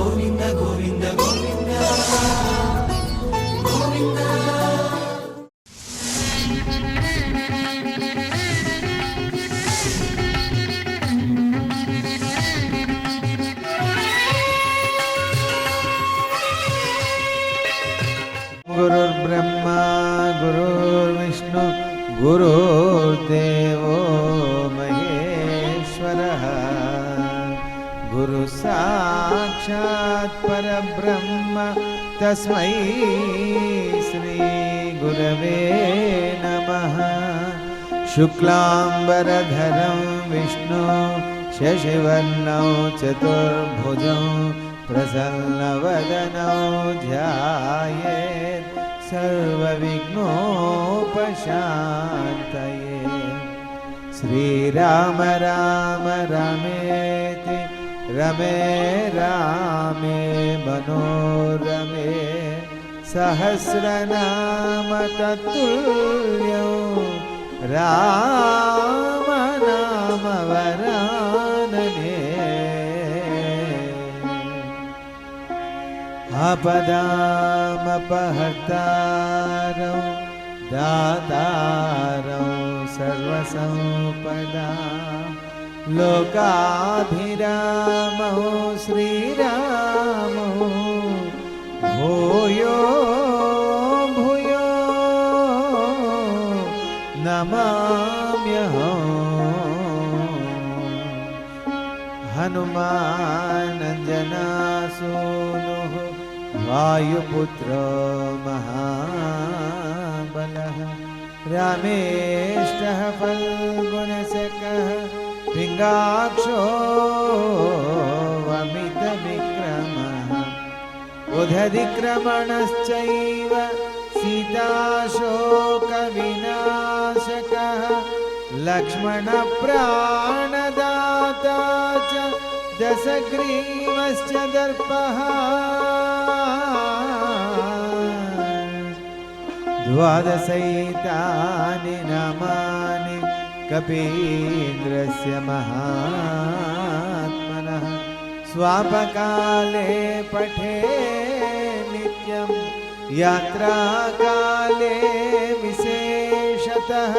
గోవింద గోవింద గోవింద గోవింద. గురుర్బ్రహ్మా గురుర్విష్ణు గురుర్దేవో మహేశ్వరః గురు సాక్షాత్ పరబ్రహ్మ తస్మై శ్రీ గురవే నమః. శుక్లాంబరధరం విష్ణు శశివర్ణం చతుర్భుజం ప్రసన్నవదనో ధ్యాయేత్ సర్వవిఘ్నోపశాంతయే. శ్రీరామ రామ రమేతి రమే రామే మనోరమే సహస్రనామ తత్తుల్యం రామ నామ వరాననే. ఆపదామపహర్తారం దాతారం సర్వసంపదాం లోకాభిరామో శ్రీరామో భూయో భూయో నమామ్యహం. హనుమానంజనాసూనుః వాయుపుత్రో మహాబలః రామేష్టః ఫల్గుణశకः పింగాక్షో వమితవిక్రమः ఉదధిక్రమణశ్చైవ సీతాశోకవినాశకः లక్ష్మణప్రాణదాతా చ దశగ్రీవశ్చ దర్పః ద్వాదశైతాని నామాని కపీంద్రస్య మహాత్మనః స్వాపకాలే పఠే నిత్యం యాత్రాకాలే విశేషతః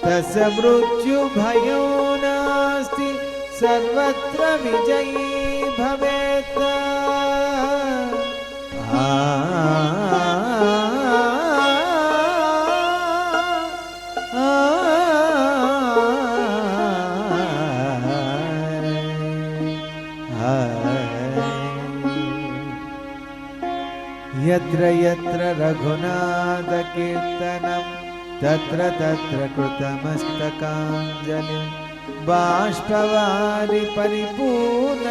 తస్య మృత్యుభయో నాస్తి సర్వత్ర విజయీ భవేత్. యత్ర యత్ర రఘునాథ కీర్తనం తత్ర తత్ర కృతమస్తకాంజలిం బాష్పవారి పరిపూర్ణలోచనం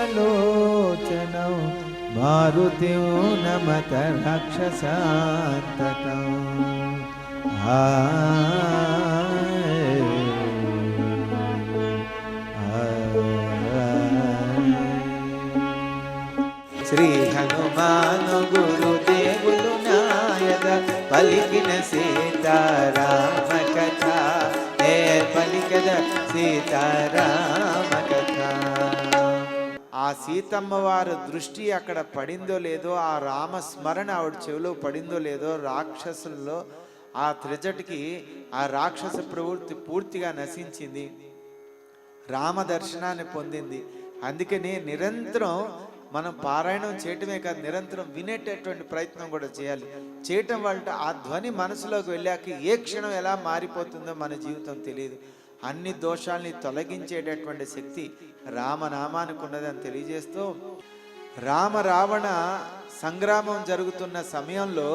మారుతిం నమత రాక్షసాంతకం. శ్రీ హనుమాను గురుదేవులు నాయక పలికిన సీతారామ కథ ఏ పలికద సీతారామ కథ. ఆ సీతమ్మ వారి దృష్టి అక్కడ పడిందో లేదో, ఆ రామస్మరణ ఆవిడ చెవిలో పడిందో లేదో, రాక్షసుల్లో ఆ త్రిజటికి ఆ రాక్షస ప్రవృత్తి పూర్తిగా నశించింది, రామ దర్శనాన్ని పొందింది. అందుకని నిరంతరం మనం పారాయణం చేయటమే కాదు, నిరంతరం వినేటటువంటి ప్రయత్నం కూడా చేయాలి. చేయటం వల్ల ఆ ధ్వని మనసులోకి వెళ్ళాక ఏ క్షణం ఎలా మారిపోతుందో మన జీవితం తెలియదు. అన్ని దోషాల్ని తొలగించేటటువంటి శక్తి రామనామానికి ఉన్నదని తెలియజేస్తూ, రామ రావణ సంగ్రామం జరుగుతున్న సమయంలో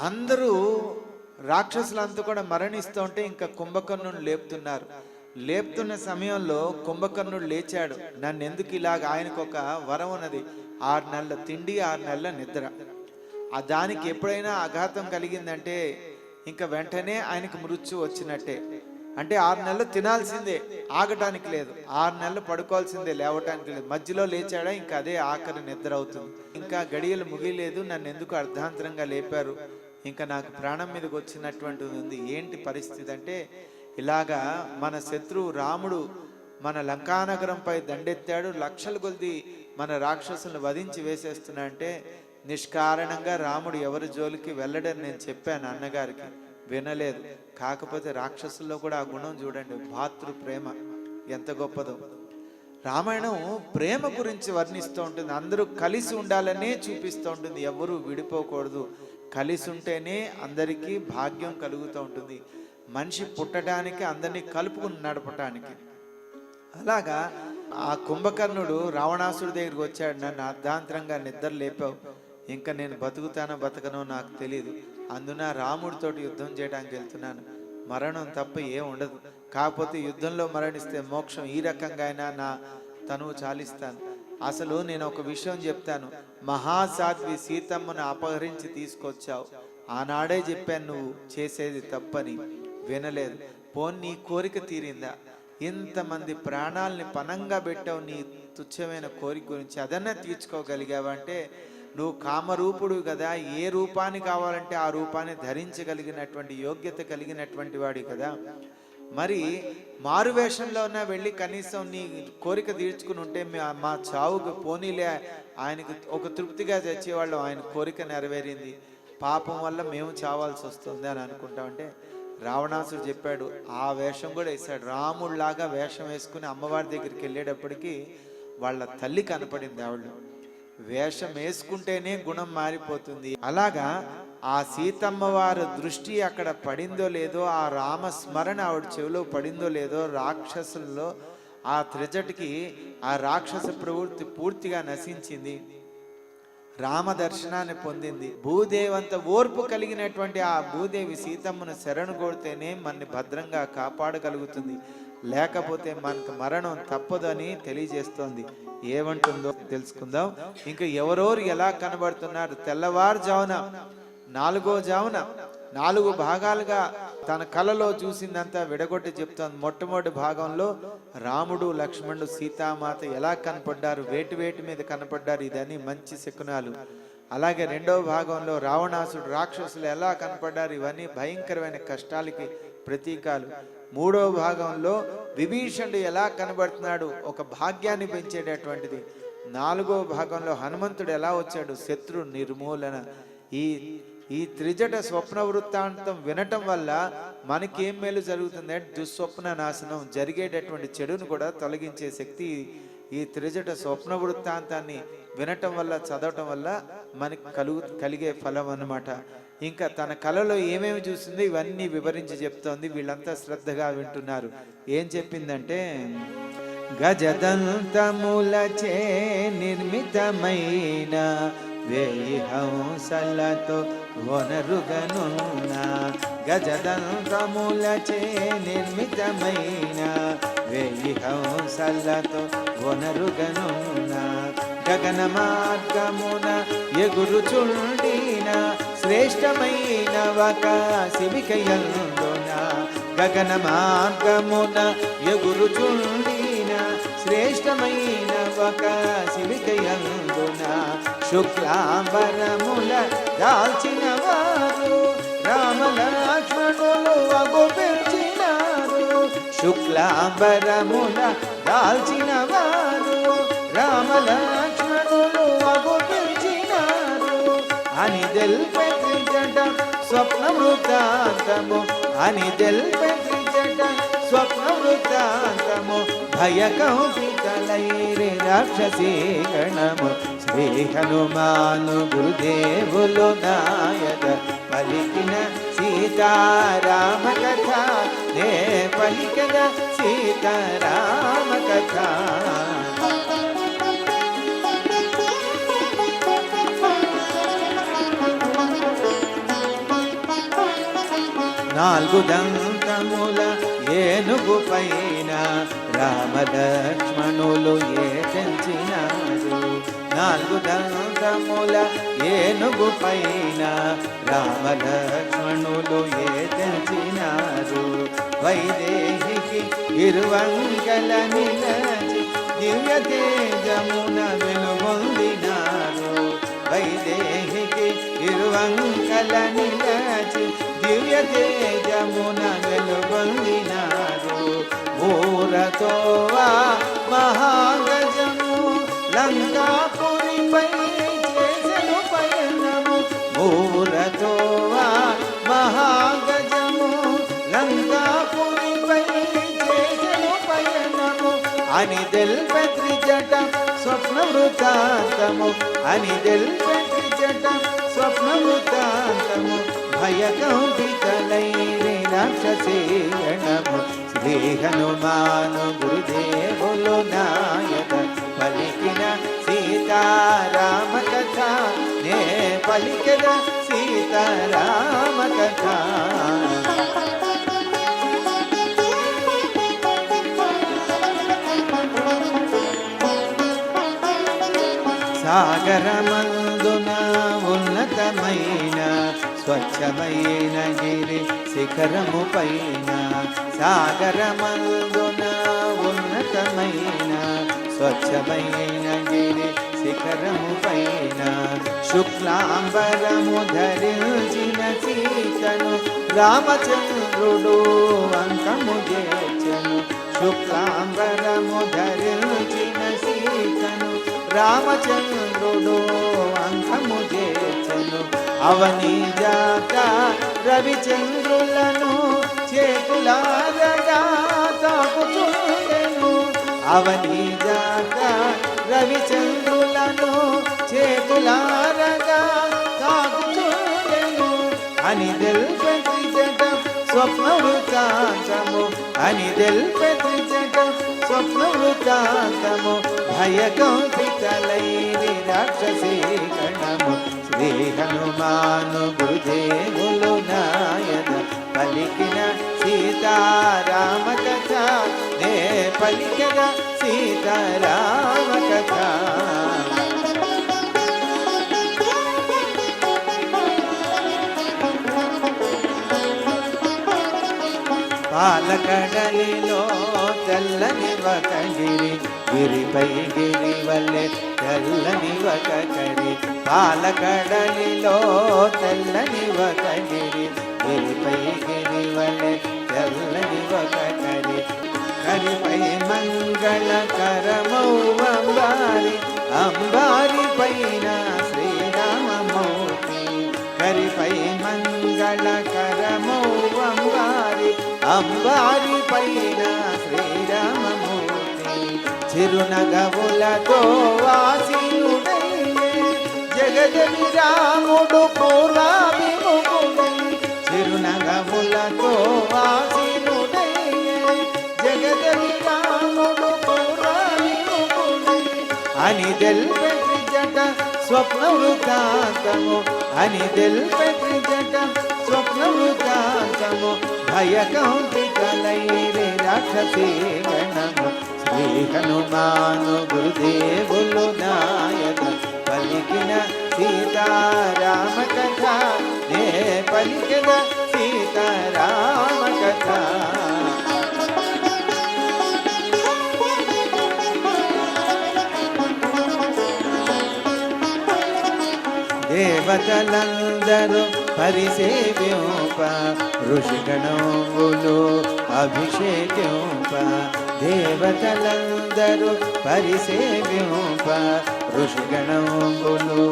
అందరూ రాక్షసులంతా కూడా మరణిస్తూ ఉంటే ఇంకా కుంభకర్ణుని లేపుతున్న సమయంలో కుంభకర్ణుడు లేచాడు. నన్ను ఎందుకు ఇలాగ, ఆయనకు ఒక వరం ఉన్నది, 6 నెలల తిండి 6 నెలల నిద్ర. ఆ దానికి ఎప్పుడైనా ఆఘాతం కలిగిందంటే ఇంకా వెంటనే ఆయనకు మృత్యు వచ్చినట్టే. అంటే 6 నెలలు తినాల్సిందే, ఆగటానికి లేదు. 6 నెలలు పడుకోవాల్సిందే, లేవటానికి లేదు. మధ్యలో లేచాడా ఇంకా అదే ఆఖరి నిద్ర అవుతుంది. ఇంకా గడియలు ముగియలేదు, నన్ను ఎందుకు అర్ధాంతరంగా లేపారు, ఇంకా నాకు ప్రాణం మీదకి వచ్చినటువంటిది ఉంది. ఏంటి పరిస్థితి అంటే, ఇలాగా మన శత్రువు రాముడు మన లంకానగరంపై దండెత్తాడు. లక్షల కొద్ది మన రాక్షసులను వధించి వేసేస్తున్నా అంటే నిష్కారణంగా రాముడు ఎవరి జోలికి వెళ్ళడని నేను చెప్పాను అన్నగారికి, వినలేదు. కాకపోతే రాక్షసుల్లో కూడా ఆ గుణం చూడండి, భాతృ ప్రేమ ఎంత గొప్పదో. రామాయణం ప్రేమ గురించి వర్ణిస్తూ ఉంటుంది, అందరూ కలిసి ఉండాలనే చూపిస్తూ ఉంటుంది, ఎవరు విడిపోకూడదు, కలిసి ఉంటేనే అందరికీ భాగ్యం కలుగుతూ ఉంటుంది, మనిషి పుట్టడానికి అందరినీ కలుపుకుని నడపటానికి. అలాగా ఆ కుంభకర్ణుడు రావణాసుడి దగ్గరికి వచ్చాడు, నన్ను అర్ధాంతరంగా నిద్ర లేపావు, ఇంకా నేను బతుకుతానో బతకనో నాకు తెలియదు, అందున రాముడితోటి యుద్ధం చేయడానికి వెళ్తున్నాను, మరణం తప్ప ఏం ఉండదు, కాకపోతే యుద్ధంలో మరణిస్తే మోక్షం, ఈ రకంగా అయినా నా తనువు చాలిస్తాను. అసలు నేను ఒక విషయం చెప్తాను, మహాసాధ్వి సీతమ్మను అపహరించి తీసుకొచ్చావు, ఆనాడే చెప్పాను నువ్వు చేసేది తప్పని, వినలేదు. పోనీ నీ కోరిక తీరిందా? ఇంతమంది ప్రాణాలని పనంగా పెట్టావు, నీ తుచ్చమైన కోరిక గురించి అదన్నా తీర్చుకోగలిగావంటే నువ్వు కామరూపుడు కదా, ఏ రూపాన్ని కావాలంటే ఆ రూపాన్ని ధరించగలిగినటువంటి యోగ్యత కలిగినటువంటి వాడి కదా. మరి మారువేషంలో ఉన్న వెళ్ళి కనీసం నీ కోరిక తీర్చుకుని ఉంటే మా చావుకు పోనీలే, ఆయనకి ఒక తృప్తిగా తెచ్చేవాళ్ళం, ఆయన కోరిక నెరవేరింది, పాపం వల్ల మేము చావాల్సి వస్తుంది అని అనుకుంటామంటే రావణాసుడు చెప్పాడు, ఆ వేషం కూడా వేసాడు, రాముడిలాగా వేషం వేసుకుని అమ్మవారి దగ్గరికి వెళ్ళేటప్పటికి వాళ్ళ తల్లి కనపడింది. ఆవిడ వేషం వేసుకుంటేనే గుణం మారిపోతుంది. అలాగా ఆ సీతమ్మ వారి దృష్టి అక్కడ పడిందో లేదో, ఆ రామస్మరణ ఆవిడ చెవిలో పడిందో లేదో, రాక్షసుల్లో ఆ త్రిజటికి ఆ రాక్షస ప్రవృత్తి పూర్తిగా నశించింది, రామ దర్శనాన్ని పొందింది. భూదేవంత ఓర్పు కలిగినటువంటి ఆ భూదేవి సీతమ్మను శరణు కోడితేనే మనని భద్రంగా కాపాడగలుగుతుంది, లేకపోతే మనకు మరణం తప్పదని తెలియజేస్తోంది. ఏమంటుందో తెలుసుకుందాం. ఇంకా ఎవరోరు ఎలా కనబడుతున్నారు? తెల్లవారుజామున 4వ జామున 4 భాగాలుగా తన కలలో చూసిందంతా విడగొట్టి చెప్తోంది. మొట్టమొదటి భాగంలో రాముడు లక్ష్మణుడు సీతామాత ఎలా కనపడ్డారు, వేటి మీద కనపడ్డారు, ఇదని మంచి శకునాలు. అలాగే 2వ భాగంలో రావణాసుడు రాక్షసులు ఎలా కనపడ్డారు, ఇవన్నీ భయంకరమైన కష్టాలకి ప్రతీకాలు. 3వ భాగంలో విభీషణుడు ఎలా కనబడుతున్నాడు, ఒక భాగ్యాన్ని పెంచేటటువంటిది. 4వ భాగంలో హనుమంతుడు ఎలా వచ్చాడు, శత్రు నిర్మూలన. ఈ త్రిజట స్వప్న వృత్తాంతం వినటం వల్ల మనకేం మేలు జరుగుతుంది? దుస్వప్న నాశనం, జరిగేటటువంటి చెడును కూడా తొలగించే శక్తి ఈ త్రిజట స్వప్న వృత్తాంతాన్ని వినటం వల్ల, చదవటం వల్ల మనకి కలిగే ఫలం అన్నమాట. ఇంకా తన కళలో ఏమేమి చూసిందో ఇవన్నీ వివరించి చెప్తోంది. వీళ్ళంతా శ్రద్ధగా వింటున్నారు. ఏం చెప్పిందంటే, గజదంతములచే నిర్మితమైన 1000 హంసలతో వనరుగనున్న, గజదంతములచే నిర్మితమైన 1000 హంసలతో వనరుగనున్న, గగన మార్గమున ఎగురుచుండిన శ్రేష్టమైన ఒక శిబికయందున, గగన మార్గమున ఎగురుచుండిన శ్రేష్టమైన ఒక శిబికయందున, శుక్లాంబరముల దాల్చిన వారు రామ లక్ష్మణులు అగుపించినారు, శుక్లాంబరముల దాల్చిన వారు రామ లక్ష్మణులు అగుపించినారు అని తెల్పే త్రిజట స్వప్న వృత్తాంతము, అని తెల్పే త్రిజట స్వప్న వృత్తాంతము, భయకంపితలైరి రాక్షసీ గణము, శ్రీ హనుమాను గురుదేవులు నాయక పలికిన సీతారామ కథ, నే పలికిన సీతారామ కథ. 4 దంతముల ఏనుగు పైన రామ లక్ష్మణులు ఏ తెంచినారు, 4 దంతముల ఏనుగు పైన రామ లక్ష్మణులు ఏ తెంచినారు, వైదేహికి ఇరువంకల నిలచి దివ్య తేజమున వెలుగొందినారు, వైదేహికి ఇరువంకల నిలచి దివ్య తేజమున వెలుగొందినారు, ఊరతో మహాగజము లంకాపురిపై చేసెను పయనము మూరతో మహాగజము లంకాపురిపై చేసెను పయనము అని తెల్పె త్రిజట స్వప్న వృత్తాంతము అని తెల్పె త్రిజట స్వప్న వృత్తాంతము భయకంపితలైరి రాక్షసేగణము శ్రీ హనుమాను గురుదేవులు నాయక పలికిన సీతారామ కథ నే పలికిన సీతారామ కథ సాగరమందున ఉన్నతమైన స్వచ్ఛమైన గిరి శిఖరము పైన సాగరమందున ఉన్నతమైన స్వచ్ఛమైన గిరి శిఖరము పైన శుక్లాంబరము ధరించిన సీతను రామచంద్రుడు అంకము చేర్చెను శుక్లాంబరము ధరించిన సీతను రామచంద్రుడు అంకము చేర్చెను అవని జాత రవిచంద్రులను చేతులారగా తాకుచుండెను అవని జాత రవిచంద్రులను చేతులారగా తాకుచుండెను అని తెల్పె త్రిజట స్వప్న వృత్తాంతము అని తెల్పె త్రిజట స్వప్న వృత్తాంతము భయకంపితలైరి రాక్షసీ గణము శ్రీ హనుమాను గురుదేవులు నాయన పలికిన సీతారామ కథ నే పలికిన సీతారామ కథ పాలకడలిలో తెల్లని ఒక గిరి గిరిపై గిరి వల్లే తెల్లని ఒక కరి పాలకడలిలో తెల్లని ఒక గిరి గిరిపై గిరి వల్లే తెల్లని ఒక కరి కరిపై మంగళకరమౌ అంబారి అంబారి పైన శ్రీరామమూర్తి కరిపై మంగళకరమౌ అంబారి అంబారి పైన శ్రీరామమూర్తి చిరునగవులతో వాసినుడయ్యే జగదవి రాముడు పూర్వాభిముఖుడై చిరునగవులతో వాసినుడయ్యే జగదవి రాముడు పూర్వాభిముఖుడై అని తెల్పె త్రిజట స్వప్న వృత్తాంతము అని తెల్పె త్రిజట స్వప్న వృత్తాంతము భయకంపితలైరి రాక్షసీ గణము శ్రీ హనుమాను గురుదేవులు నాయక పలికిన సీతారామ కథ నే పలికిన సీతారామ కథ దేవతలందరూ పరిసేవ్యోప ఋషిగణములు అభిషేక్యోప దేవతలందరూ పరిసేవ్యోప ఋషిగణములు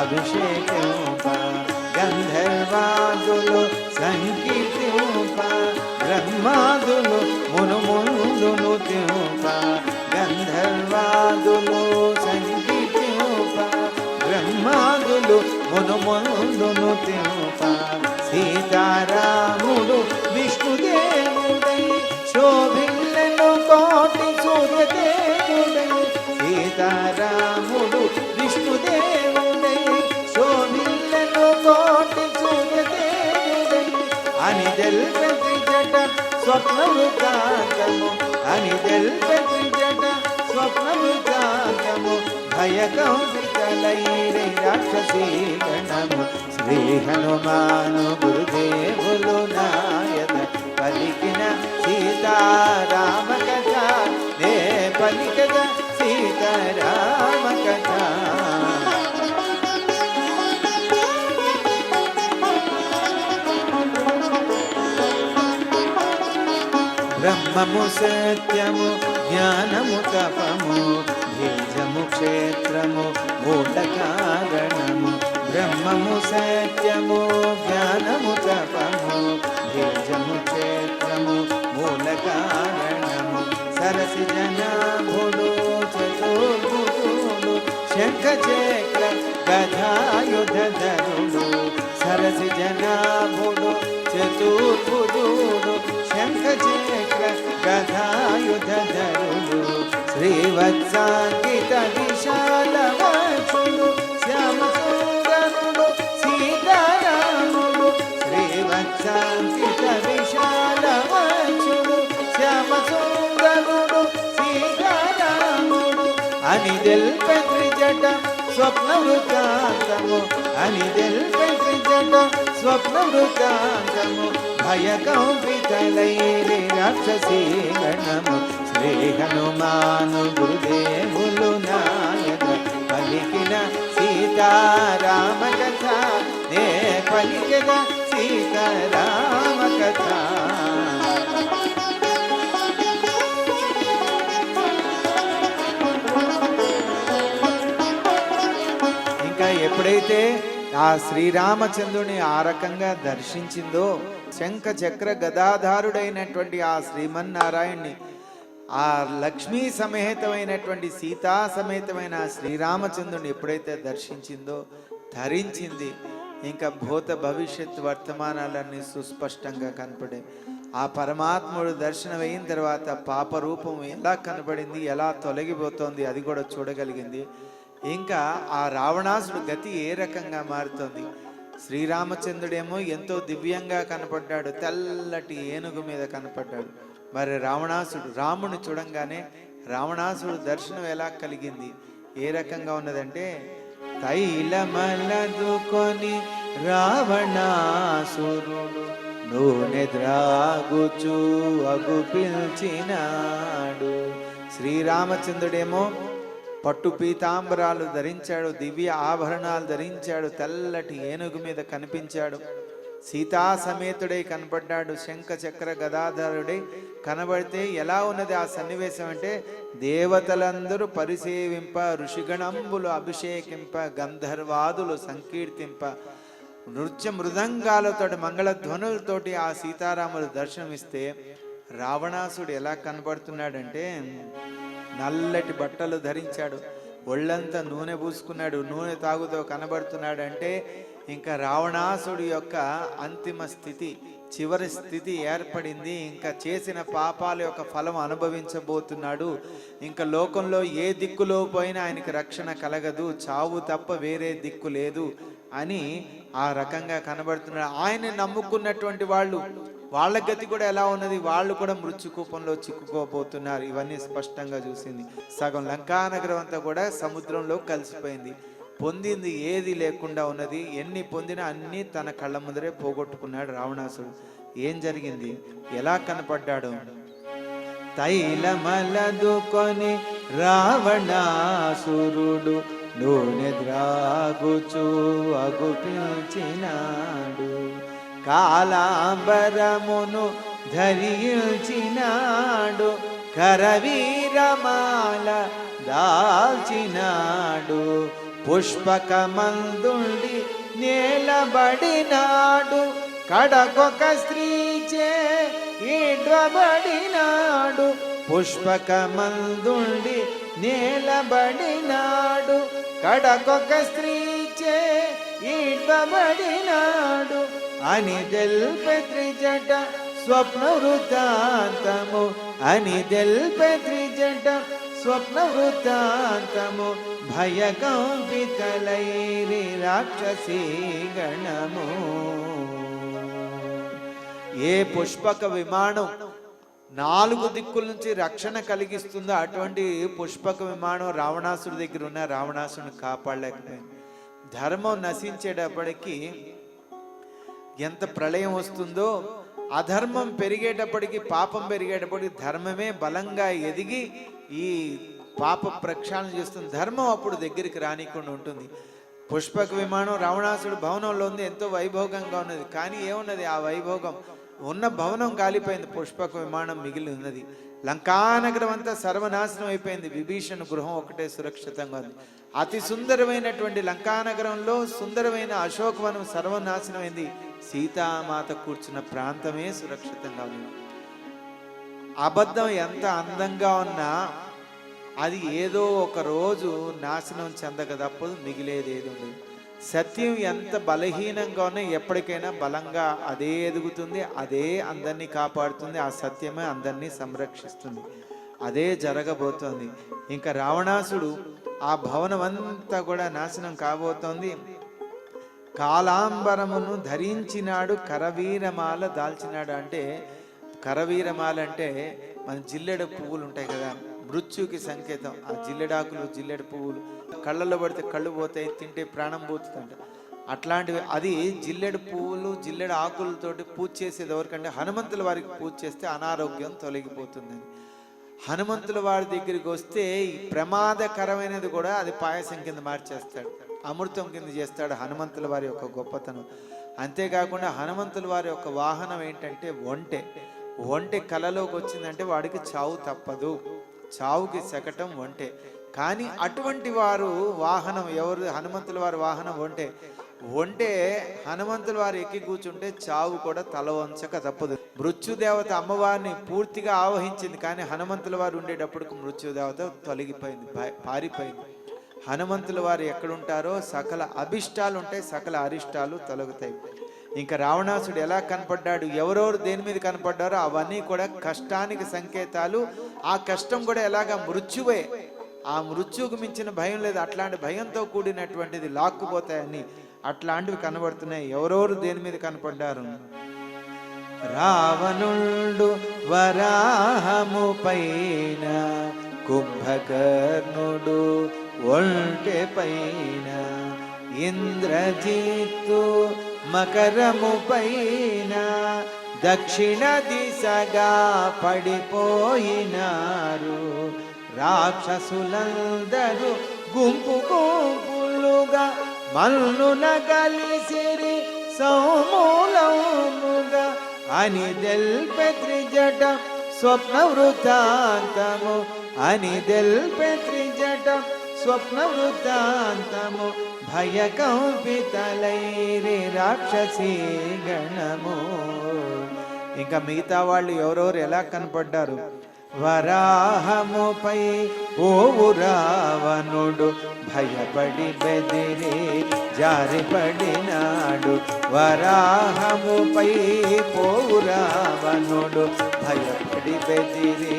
అభిషేక్యోప గంధర్వాదులు సంకీర్త్యోప బ్రహ్మాదులు మునుముందును త్యోప గంధర్వాదులు సంకీర్త్యోప బ్రహ్మాదులు మునుముందును త్యోప సీతారాముడు విష్ణుదేవుడై శోభిల్లెను కోటి సూర్యదేవుడై సీతారాముడు విష్ణుదేవుడై శోభిల్లెను కోటి సూర్యదేవుడై అని తెల్పె త్రిజట స్వప్న వృత్తాంతము అని తెల్పె త్రిజట స్వప్న వృత్తాంతము భయకంపితలైరి రాక్షసీ గణము శ్రీ హనుమాను గురుదేవులు నాయన పలికిన సీతారామ కథ నే పలికిన సీతారామ కథ బ్రహ్మ బ్రహ్మము సత్యము జ్ఞానము తపము బీజము క్షేత్రము మూల కారణము బ్రహ్మము సత్యము జ్ఞానము తపము బీజము క్షేత్రము మూల కారణము సరసి జనాభుడు చతుర్భుజుడు శంఖ చక్ర గదాయుధరుడు సరసి జనాభుడు చతుర్భుజుడు శంఖ చక్ర గదాయుధరుడు శ్రీవత్సాంకిత విశాల వక్షుడు శ్యామ సుందరుడు సీతారాముడు శ్రీవత్సాంకిత విశాల వక్షుడు శ్యామ సుందరుడు సీతారాముడు అని తెల్పె త్రిజట స్వప్న వృత్తాంతము అని తెల్పె త్రిజట స్వప్న వృత్తాంతము భయ కంపితలైరి రాక్షసీ గణము శ్రీ హనుమాను గురుదేవులు నాయక పలికిన సీతారామ కథ నే పలికిన సీతారామ కథ ఇంకా ఎప్పుడైతే ఆ శ్రీరామచంద్రుని ఆ రకంగా దర్శించిందో శంఖ చక్ర గదాధారుడైనటువంటి ఆ శ్రీమన్నారాయణ్ణి ఆ లక్ష్మీ సమేతమైనటువంటి సీతా సమేతమైన శ్రీరామచంద్రుని ఎప్పుడైతే దర్శించిందో ధరించింది ఇంకా భూత భవిష్యత్ వర్తమానాలన్నీ సుస్పష్టంగా కనపడే ఆ పరమాత్ముడు దర్శనం అయిన తర్వాత పాప రూపం ఎలా కనపడింది ఎలా తొలగిపోతోంది అది కూడా చూడగలిగింది ఇంకా ఆ రావణాసుడు గతి ఏ రకంగా మారుతోంది శ్రీరామచంద్రుడేమో ఎంతో దివ్యంగా కనపడ్డాడు తెల్లటి ఏనుగు మీద కనపడ్డాడు మరి రాముని చూడంగానే రావణాసుడు దర్శనం ఎలా కలిగింది ఏ రకంగా ఉన్నదంటే తైలమలదుకొని రావణాసురుడు నూనె ద్రాగుచు అగు పిల్చినాడు శ్రీరామచంద్రుడేమో పట్టు పీతాంబరాలు ధరించాడు దివ్య ఆభరణాలు ధరించాడు తెల్లటి ఏనుగు మీద కనిపించాడు సీతా సమేతుడై కనపడ్డాడు శంఖ చక్ర గదాధరుడై కనబడితే ఎలా ఉన్నది ఆ సన్నివేశం అంటే దేవతలందరూ పరిసేవింప ఋషిగణంబులు అభిషేకింప గంధర్వాదులు సంకీర్తింప నృత్య మృదంగాలతో మంగళధ్వనులతోటి ఆ సీతారాములు దర్శనమిస్తే రావణాసుడు ఎలా కనబడుతున్నాడంటే నల్లటి బట్టలు ధరించాడు ఒళ్ళంతా నూనె పూసుకున్నాడు నూనె తాగుతో కనబడుతున్నాడు అంటే ఇంకా రావణాసుడి యొక్క అంతిమ స్థితి చివరి స్థితి ఏర్పడింది ఇంకా చేసిన పాపాల యొక్క ఫలం అనుభవించబోతున్నాడు ఇంకా లోకంలో ఏ దిక్కులో పోయినా ఆయనకి రక్షణ కలగదు చావు తప్ప వేరే దిక్కు లేదు అని ఆ రకంగా కనబడుతున్నాడు ఆయన నమ్ముకున్నటువంటి వాళ్ళ గతి కూడా ఎలా ఉన్నది వాళ్ళు కూడా మృత్యుకూపంలో చిక్కుకోబోతున్నారు ఇవన్నీ స్పష్టంగా చూసింది సగం లంకానగరం అంతా కూడా సముద్రంలో కలిసిపోయింది పొందింది ఏది లేకుండా ఉన్నది ఎన్ని పొందినా అన్ని తన కళ్ళ ముందరే పోగొట్టుకున్నాడు రావణాసుడు ఏం జరిగింది ఎలా కనపడ్డాడు తైలమలదుకొని రావణాసురుడు నూనె ద్రాగుచు అగు పిల్చినాడు కాలాంబరమును ధరించినాడు కరవీరమాల దాల్చినాడు పుష్పకమందుండి నేలబడినాడు కడకొక స్త్రీచే ఈడ్వబడినాడు పుష్పకమందుండి నేలబడినాడు కడకొక స్త్రీచే ఈడ్వబడినాడు అని తెల్పె త్రిజట స్వప్న వృత్తాంతము అని తెల్పె త్రిజట స్వప్న వృత్తాంతము భయ కంపితలైరి రాక్షసీ గణము ఏ పుష్పక విమానం 4 దిక్కుల నుంచి రక్షణ కలిగిస్తుందో అటువంటి పుష్పక విమానం రావణాసుడి దగ్గర ఉన్న రావణాసుడిని కాపాడలేకపోయింది ధర్మం నశించేటప్పటికి ఎంత ప్రళయం వస్తుందో అధర్మం పెరిగేటప్పటికి పాపం పెరిగేటప్పటికి ధర్మమే బలంగా ఎదిగి ఈ పాప ప్రక్షాళన చేస్తుంది ధర్మం అప్పుడు దగ్గరికి రానికుండా ఉంటుంది పుష్పక విమానం రావణాసుడు భవనంలో ఉంది ఎంతో వైభోగంగా ఉన్నది కానీ ఏమున్నది ఆ వైభోగం ఉన్న భవనం కాలిపోయింది, పుష్పక విమానం మిగిలి ఉన్నది. లంకానగరం అంతా సర్వనాశనం అయిపోయింది, విభీషణ గృహం ఒకటే సురక్షితంగా ఉంది. అతి సుందరమైనటువంటి లంకానగరంలో సుందరమైన అశోకవనం సర్వనాశనమైంది, సీతామాత కూర్చున్న ప్రాంతమే సురక్షితంగా ఉంది. అబద్ధం ఎంత అందంగా ఉన్నా అది ఏదో ఒక రోజు నాశనం చెందక తప్పదు, మిగిలేది ఏది ఉండదు. సత్యం ఎంత బలహీనంగా ఉన్నా ఎప్పటికైనా బలంగా అదే ఎదుగుతుంది, అదే అందరినీ కాపాడుతుంది, ఆ సత్యమే అందరినీ సంరక్షిస్తుంది. అదే జరగబోతోంది. ఇంకా రావణాసుడు ఆ భవనం అంతా కూడా నాశనం కాబోతోంది. కాలాంబరమును ధరించినాడు, కరవీరమాల దాల్చినాడు. అంటే కరవీరమాల అంటే మన జిల్లెడు పువ్వులు ఉంటాయి కదా, మృత్యుకి సంకేతం. ఆ జిల్లెడాకులు, జిల్లెడు పువ్వులు కళ్ళల్లో పడితే కళ్ళు పోతాయి, తింటే ప్రాణం పోతుందంట. అట్లాంటివి అది జిల్లెడు పువ్వులు, జిల్లెడు ఆకులతోటి పూజ చేసేది ఎవరికంటే హనుమంతుల వారికి పూజ చేస్తే అనారోగ్యం తొలగిపోతుందని. హనుమంతుల వారి దగ్గరికి వస్తే ఈ ప్రమాదకరమైనది కూడా అది పాయసం కింద మార్చేస్తాడు, అమృతం కింద చేస్తాడు హనుమంతుల వారి యొక్క గొప్పతనం. అంతేకాకుండా హనుమంతుల వారి యొక్క వాహనం ఏంటంటే ఒంటె. ఒంటె కలలోకి వచ్చిందంటే వాడికి చావు తప్పదు, చావుకి శకటం ఒంటె. కానీ అటువంటి వారు వాహనం ఎవరు? హనుమంతుల వారి వాహనం ఒంటె. ఒంటె హనుమంతుల వారు ఎక్కి కూర్చుంటే చావు కూడా తల వంచక తప్పదు. మృత్యుదేవత అమ్మవారిని పూర్తిగా ఆవహించింది, కానీ హనుమంతుల వారు ఉండేటప్పటికి మృత్యుదేవత తొలగిపోయింది, పారిపోయింది. హనుమంతుల వారు ఎక్కడుంటారో సకల అభిష్టాలు ఉంటాయి, సకల అరిష్టాలు తొలగుతాయి. ఇంకా రావణాసుడు ఎలా కనపడ్డాడు, ఎవరెవరు దేని మీద కనపడ్డారో అవన్నీ కూడా కష్టానికి సంకేతాలు. ఆ కష్టం కూడా ఎలాగా మృత్యువే, ఆ మృత్యుకు మించిన భయం లేదు, అట్లాంటి భయంతో కూడినటువంటిది, లాక్కుపోతాయని అట్లాంటివి కనబడుతున్నాయి. ఎవరెవరు దేని మీద కనపడ్డారు? రావణుడు వరాహము పైన, కుంభకర్ణుడు ఒంటె పైన, ఇంద్రజిత్తు మకరము పైన, దక్షిణ దిశగా పడిపోయినారు. రాక్షసులందరూ గుంపు గుంపులుగా మల్లున కలిసిరి సౌమూలముగా అని తెల్పె త్రిజట స్వప్న వృత్తాంతము, అని తెల్పె త్రిజట స్వప్న వృత్తాంతము. భయకంపితలైరి రాక్షసీ గణము. ఇంకా మిగతా వాళ్ళు ఎవరెవరు ఎలా కనపడ్డారు? వరాహముపై ఓవు రావణుడు భయపడి బెదిరి జారిపడినాడు. వరాహముపై పోవు రావణుడు భయపడి బెదిరి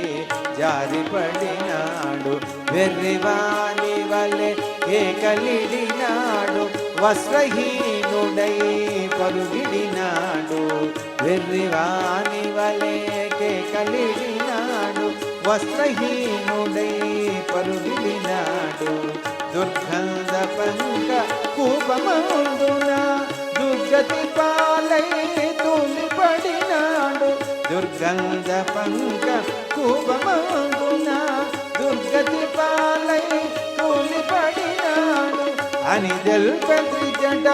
జారిపడినాడు. వెర్రివాని వలె కేకలిడినాడు, వస్త్రహీనుడై పరుగిడినాడు. వెర్రివాని వలె కేకలిడినాడు, వస్త్రహీనుడై పరుగిడినాడు. దుర్గంధ పంక కూపమందున దుర్గతి పాలై తూలిపడినాడు. దుర్గంధ పంక కూపమందున దుర్గతి పాలై తూలిపడినాడు. అని తెల్పె త్రిజట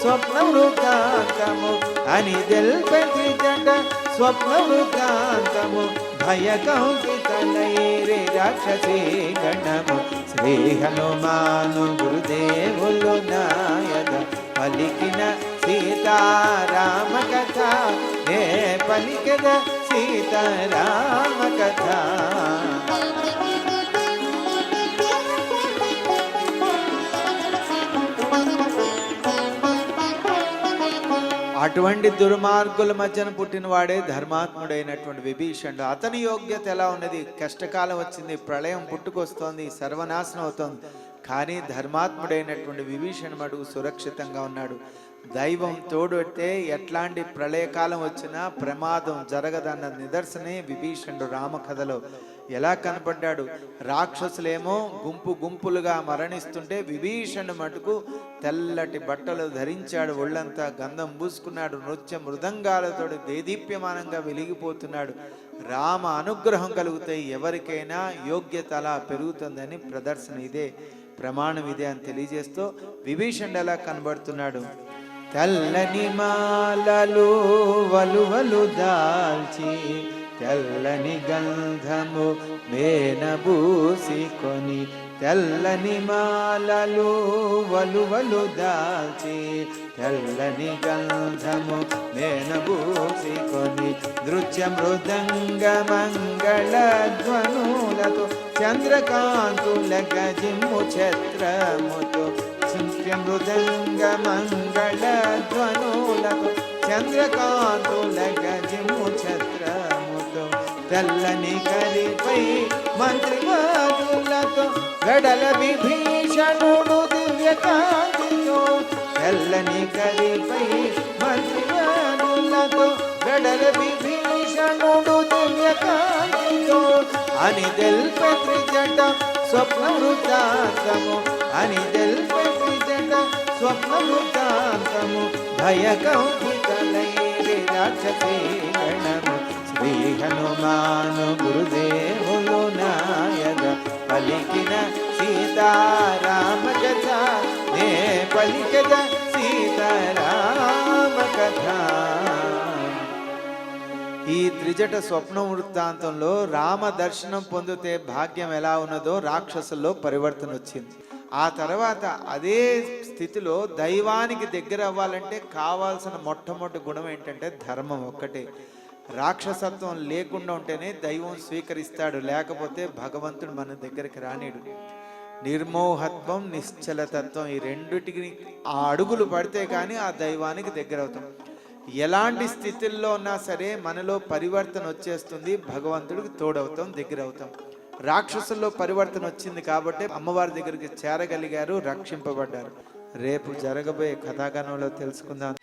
స్వప్న వృత్తాంతము, అని తెల్పె త్రిజట స్వప్న వృత్తాంతము. భయకంపితలైరి రాక్షసీ గణము. శ్రీ హనుమాను గురుదేవులు నాయద పలికిన సీతారామ కథ, నే పలికద సీతారామ కథ. అటువంటి దుర్మార్గుల మధ్యన పుట్టినవాడే ధర్మాత్ముడైనటువంటి విభీషణుడు. అతని యోగ్యత ఎలా ఉన్నది? కష్టకాలం వచ్చింది, ప్రళయం పుట్టుకొస్తోంది, సర్వనాశనం అవుతోంది, కానీ ధర్మాత్ముడైనటువంటి విభీషణుడు సురక్షితంగా ఉన్నాడు. దైవం తోడుతే ఎట్లాంటి ప్రళయకాలం వచ్చినా ప్రమాదం జరగదన్న నిదర్శనే విభీషణుడు రామకథలో ఎలా కనపడ్డాడు. రాక్షసులేమో గుంపు గుంపులుగా మరణిస్తుంటే విభీషణుడు మటుకు తెల్లటి బట్టలు ధరించాడు, ఒళ్ళంతా గంధం పూసుకున్నాడు, నృత్య మృదంగాలతో దేదీప్యమానంగా వెలిగిపోతున్నాడు. రామ అనుగ్రహం కలుగుతాయి, ఎవరికైనా యోగ్యత అలా పెరుగుతుందని ప్రదర్శన ఇదే, ప్రమాణం ఇదే అని తెలియజేస్తూ విభీషణుడు ఎలా కనబడుతున్నాడు. తెల్లని మాలలు వలువలు దాల్చి తెల్లని గంధము మేనబూసికొని తెల్లని మాలలు వలువలు దాల్చి తెల్లని గంధము మేనబూసికొని నృత్య మృదంగ మంగళ ధ్వనులతో చంద్రకాంతుల గజిమ్ము ఛత్రముతో నృత్య మృదంగ మంగళ ధ్వనులతో చంద్రకాంతుల గజిమ్ము ఛత్రముతో తెల్లని కరిపై మంత్రివాదులతో గడల విభీషణుడు దివ్యకాంతితో తెల్లని కరిపై మంత్రివాదులతో గడల విభీషణుడు దివ్యకాంతితో అని తెల్పే త్రిజట స్వప్న వృత్తాంతము అని తెల్పే త్రిజట స్వప్న వృత్తాంతము భయకంపితలైరి రాక్షసీ గణము శ్రీ హనుమాను గురుదేవులు నాయక పలికిన సీతారామ కథ నే పలికద సీతారామ కథ. ఈ త్రిజట స్వప్న వృత్తాంతంలో రామ దర్శనం పొందితే భాగ్యం ఎలా ఉన్నదో రాక్షసుల్లో పరివర్తన వచ్చింది. ఆ తర్వాత అదే స్థితిలో దైవానికి దగ్గర అవ్వాలంటే కావాల్సిన మొట్టమొదటి గుణం ఏంటంటే ధర్మం ఒక్కటే. రాక్షసత్వం లేకుండా ఉంటేనే దైవం స్వీకరిస్తాడు, లేకపోతే భగవంతుడు మన దగ్గరికి రానిడు. నిర్మోహత్వం నిశ్చలతత్వం ఈ రెండిటికి ఆ అడుగులు పడితే కానీ ఆ దైవానికి దగ్గర అవుతాం. ఎలాంటి స్థితిల్లో ఉన్నా సరే మనలో పరివర్తన వచ్చేస్తుంది, భగవంతుడికి తోడవుతాం, దగ్గర అవుతాం. రాక్షసుల్లో పరివర్తన వచ్చింది కాబట్టి అమ్మవారి దగ్గరికి చేరగలిగారు, రక్షింపబడ్డారు. రేపు జరగబోయే కథాగణంలో తెలుసుకుందాం.